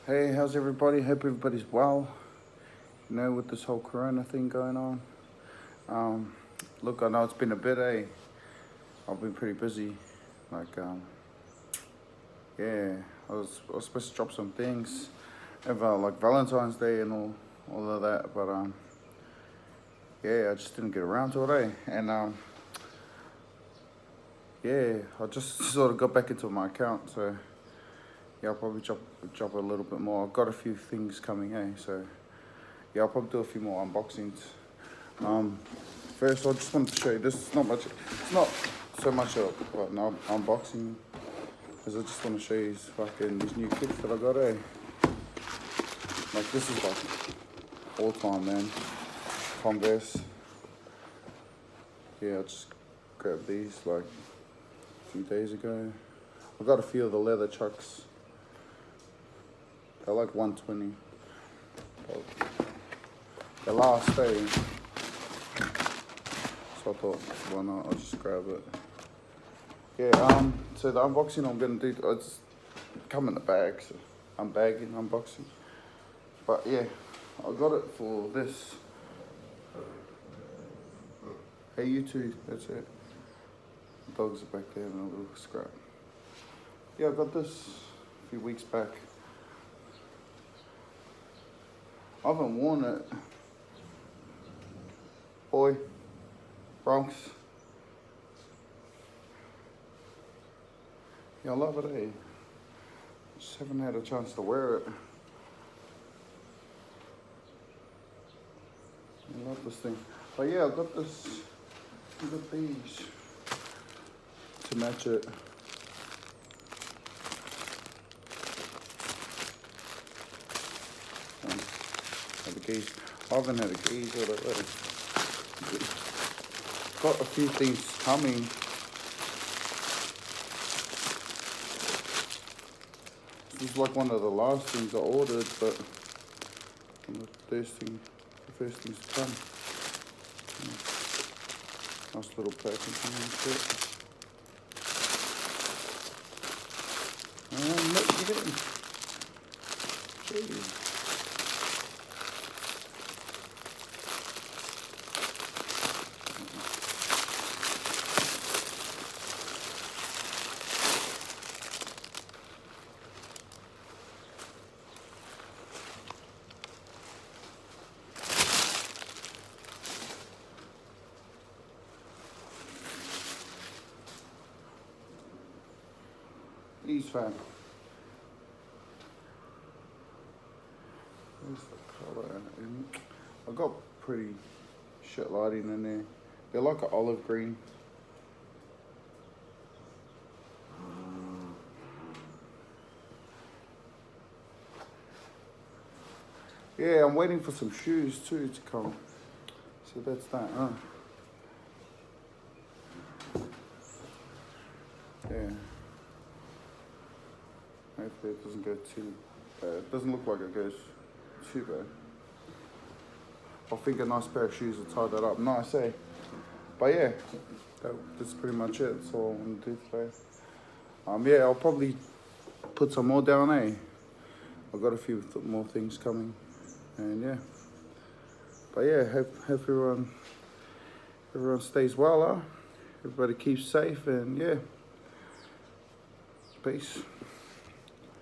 Hey, how's everybody? Hope everybody's well. You know, with this whole corona thing going on. Um, Look, I know it's been a bit, I've been pretty busy. Like, yeah, I was supposed to drop some things over like Valentine's Day and all of that, but yeah, I just didn't get around to it, eh? And yeah, I just sort of got back into my account, so yeah, I'll probably drop a little bit more. I've got a few things coming, so yeah, I'll probably do a few more unboxings. Um, First, I just wanted to show you this. It's not much. It's not so much of an unboxing, because I just want to show you these new kicks that I got. Like this is like all time, man. Converse. Yeah, I just grabbed these like a few days ago. I got a few of the leather chucks. They're like 120. The last day. So I thought, why not? I'll just grab it. Yeah, so the unboxing I'm gonna do, it's come in the bag, so I'm bagging, unboxing. But yeah, I got it for this. Hey, you two, that's it. The dogs are back there and a little scrap. Yeah, I got this a few weeks back. I haven't worn it. Boy, Bronx. Yeah, I love it, eh? Just haven't had a chance to wear it. I love this thing. But yeah, I got these to match it. Had a gaze. I haven't had a gaze or whatever. Got a few things coming. This is like one of the last things I ordered, but the first things to come. Nice little packaging and shit. And let's get in. Jeez. These fan. Where's the colour? I got pretty shit lighting in there. They're like an olive green. Yeah, I'm waiting for some shoes too to come. So that's that, Yeah. Hopefully it doesn't go too bad. It doesn't look like it goes too bad. I think a nice pair of shoes will tie that up nice, eh? But yeah, that's pretty much it. That's all I'm gonna do today. Yeah, I'll probably put some more down, eh? I've got a few more things coming, and yeah. But yeah, hope everyone stays well, Everybody keeps safe, and yeah, peace.